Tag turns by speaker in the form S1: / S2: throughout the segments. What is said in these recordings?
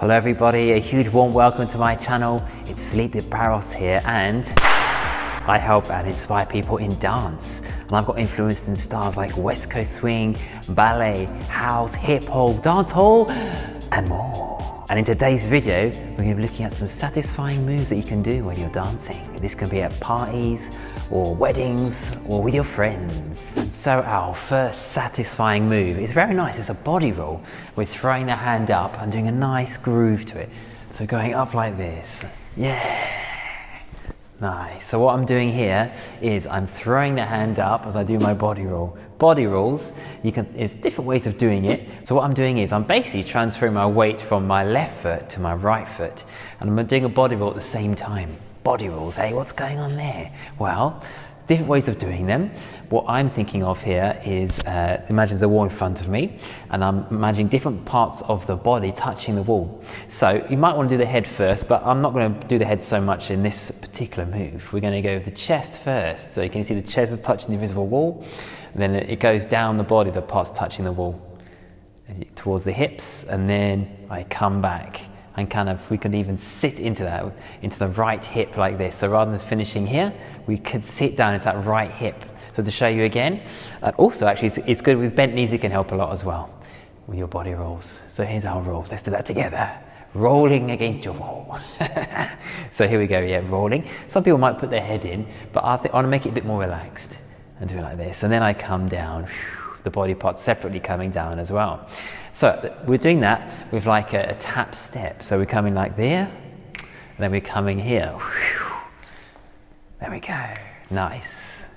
S1: Hello everybody, a huge warm welcome to my channel. It's Filipe Barros here and I help and inspire people in dance. And I've got influenced in styles like West Coast swing, ballet, house, hip hop, dance hall and more. And in today's video, we're going to be looking at some satisfying moves that you can do when you're dancing. This can be at parties or weddings or with your friends. And so our first satisfying move is very nice. It's a body roll. We're throwing the hand up and doing a nice groove to it. So going up like this. Yeah. Nice. So what I'm doing here is I'm throwing the hand up as I do my body roll. Body rolls, there's different ways of doing it. So what I'm doing is I'm basically transferring my weight from my left foot to my right foot. And I'm doing a body roll at the same time. Body rolls, hey, what's going on there? Well, different ways of doing them. What I'm thinking of here is, imagine there's a wall in front of me, and I'm imagining different parts of the body touching the wall. So you might want to do the head first, but I'm not going to do the head so much in this particular move. We're going to go with the chest first. So you can see the chest is touching the invisible wall, and then it goes down the body, the parts touching the wall, towards the hips, and then I come back. And we could even sit into the right hip like this. So rather than finishing here, we could sit down into that right hip. So to show you again, and also actually it's good with bent knees, it can help a lot as well with your body rolls. So here's our rolls, let's do that together. Rolling against your wall. So here we go, yeah, rolling. Some people might put their head in, but I want to make it a bit more relaxed and do it like this. And then I come down, the body parts separately coming down as well. So we're doing that with like a tap step. So we're coming like there, and then we're coming here. There we go, nice.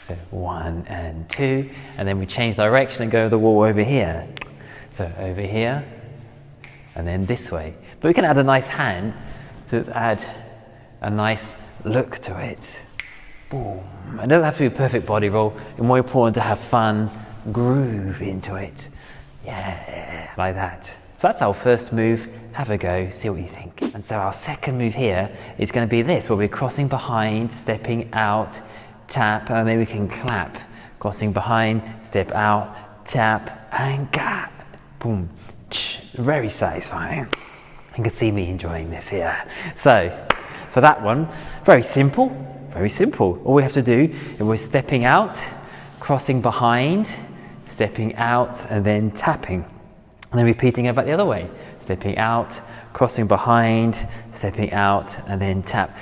S1: So 1 and 2, and then we change direction and go over the wall over here. So over here, and then this way. But we can add a nice hand to add a nice look to it. Boom. It doesn't have to be a perfect body roll. It's more important to have fun, groove into it. Yeah, like that. So that's our first move. Have a go, see what you think. And so our second move here is going to be this, where we're crossing behind, stepping out, tap, and then we can clap. Crossing behind, step out, tap, and clap. Boom. Very satisfying. You can see me enjoying this here. So for that one, very simple, very simple. All we have to do is we're stepping out, crossing behind, stepping out and then tapping, and then repeating it back the other way. Stepping out, crossing behind, stepping out and then tap.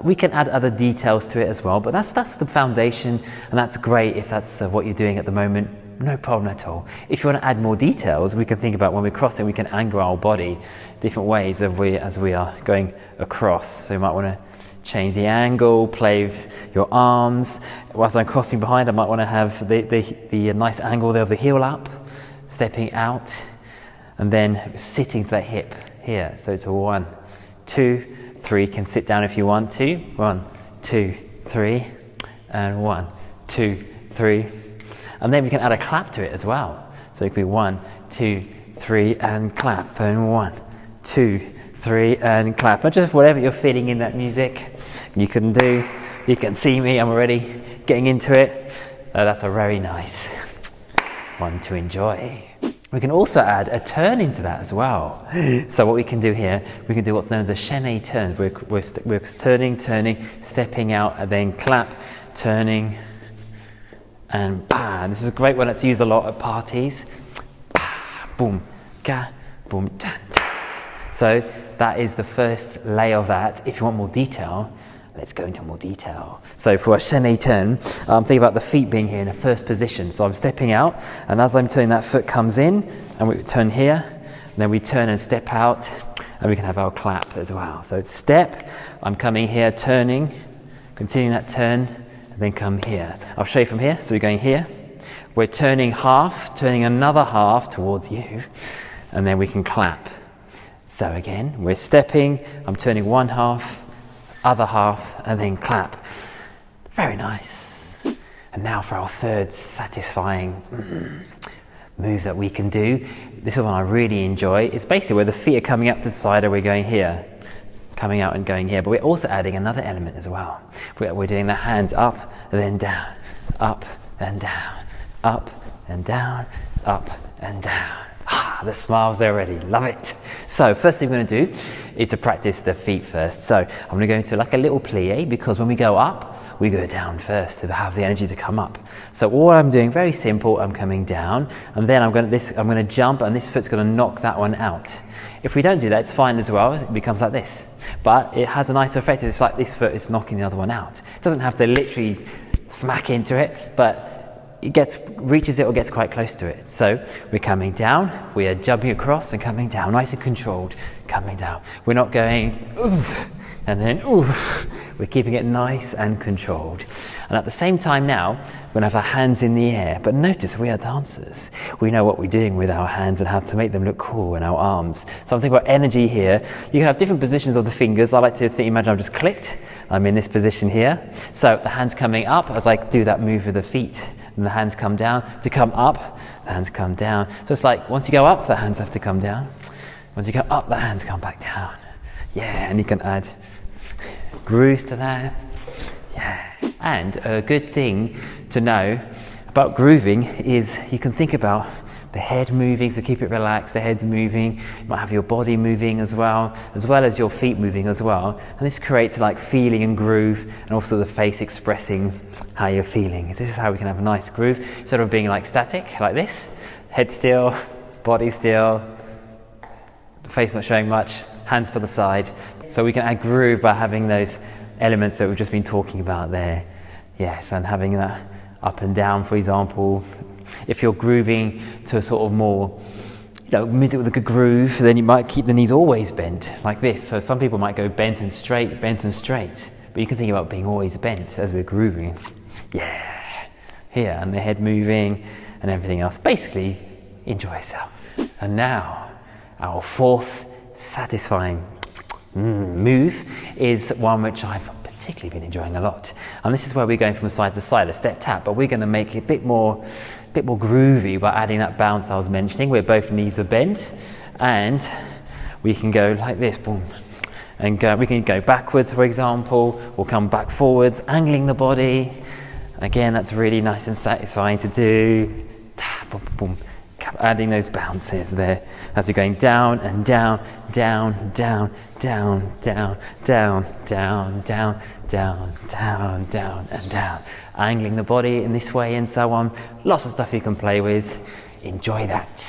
S1: We can add other details to it as well, but that's the foundation, and that's great if that's what you're doing at the moment. No problem at all. If you want to add more details, we can think about when we're crossing, we can angle our body different ways as we are going across. So you might want to change the angle, play with your arms. Whilst I'm crossing behind, I might want to have the nice angle there of the heel up, stepping out, and then sitting to that hip here. So it's a 1, 2, 3. You can sit down if you want to. 1, 2, 3, and 1, 2, 3. And then we can add a clap to it as well. So it could be 1, 2, 3, and clap, and 1, 2, 3, and clap. And just whatever you're feeling in that music, you can do. You can see me, I'm already getting into it. That's a very nice one to enjoy. We can also add a turn into that as well. So what we can do here, we can do what's known as a chaîné turn. We're turning, stepping out, and then clap, turning, and bam. This is a great one that's used a lot at parties. Boom, ga, boom, da, da. So that is the first layer of that. If you want more detail, let's go into more detail. So for a chaîné turn, think about the feet being here in a first position. So I'm stepping out, and as I'm turning, that foot comes in, and we turn here, and then we turn and step out, and we can have our clap as well. So it's step, I'm coming here, turning, continuing that turn, and then come here. I'll show you from here. So we're going here, we're turning half, turning another half towards you, and then we can clap. So again, we're stepping, I'm turning one half, other half, and then clap. Very nice. And now for our third satisfying move that we can do. This is one I really enjoy. It's basically where the feet are coming up to the side and we're going here. Coming out and going here. But we're also adding another element as well. We're doing the hands up and then down, up and down, up and down, up and down, Ah, the smiles there already, love it. So first thing we're gonna do is to practice the feet first. So I'm gonna go into like a little plie, because when we go up, we go down first to have the energy to come up. So all I'm doing, very simple, I'm coming down, and then I'm gonna jump, and this foot's gonna knock that one out. If we don't do that, it's fine as well, it becomes like this. But it has a nice effect, it's like this foot is knocking the other one out. It doesn't have to literally smack into it, but it reaches it or gets quite close to it. So we're coming down, we are jumping across and coming down, nice and controlled, coming down. We're not going oof, and then oof. We're keeping it nice and controlled. And at the same time now, we're gonna have our hands in the air, but notice we are dancers. We know what we're doing with our hands and how to make them look cool, and our arms. So I'm thinking about energy here. You can have different positions of the fingers. I like to imagine I've just clicked. I'm in this position here. So the hands coming up as I do that move with the feet. And the hands come down. To come up, the hands come down. So it's like once you go up, the hands have to come down. Once you go up, the hands come back down. Yeah, and you can add grooves to that. Yeah. And a good thing to know about grooving is you can think about the head moving, so keep it relaxed, the head's moving, you might have your body moving as well as your feet moving as well. And this creates like feeling and groove, and also the face expressing how you're feeling. This is how we can have a nice groove, instead of being like static, like this, head still, body still, the face not showing much, hands for the side. So we can add groove by having those elements that we've just been talking about there. Yes, and having that up and down, for example. If you're grooving to a sort of more, music with a good groove, then you might keep the knees always bent, like this. So some people might go bent and straight, but you can think about being always bent as we're grooving. Yeah, here, and the head moving and everything else. Basically, enjoy yourself. And now, our fourth satisfying move is one which I've particularly been enjoying a lot. And this is where we're going from side to side, a step tap, but we're going to make it a bit more groovy by adding that bounce I was mentioning, where both knees are bent, and we can go like this, boom, and we can go backwards, for example, or come back forwards, angling the body. Again, that's really nice and satisfying to do. Boom, boom, adding those bounces there as we're going down and down, down, down, down, down, down, down, down, down, down, down, and down. Angling the body in this way and so on. Lots of stuff you can play with. Enjoy that.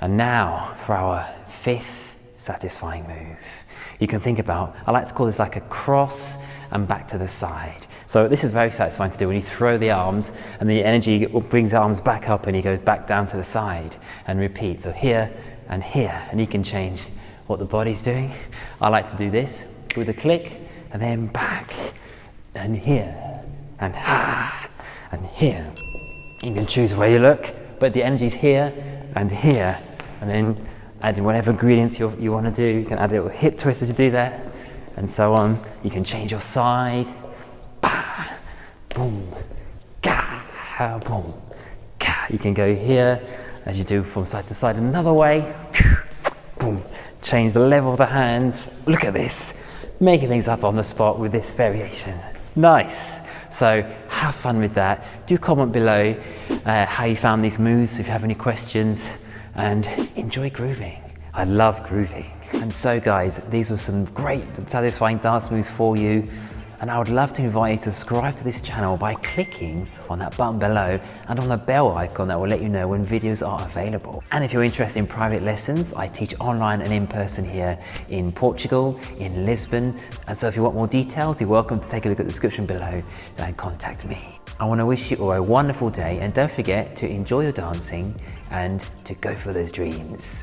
S1: And now for our fifth satisfying move. You can think about, I like to call this like a cross and back to the side. So this is very satisfying to do when you throw the arms and the energy brings the arms back up and you go back down to the side and repeat. So here, and you can change what the body's doing. I like to do this with a click and then back and here and here. You can choose where you look, but the energy's here, and then add in whatever ingredients you want to do. You can add a little hip twister to do that, and so on. You can change your side. Bah, boom, ga, boom, ga. You can go here as you do from side to side another way. Boom. Change the level of the hands. Look at this. Making things up on the spot with this variation. Nice. So have fun with that. Do comment below how you found these moves, if you have any questions, and enjoy grooving. I love grooving. And so guys, these were some great satisfying dance moves for you. And I would love to invite you to subscribe to this channel by clicking on that button below and on the bell icon that will let you know when videos are available. And if you're interested in private lessons, I teach online and in person here in Portugal, in Lisbon. And so if you want more details, you're welcome to take a look at the description below and contact me. I want to wish you all a wonderful day, and don't forget to enjoy your dancing and to go for those dreams.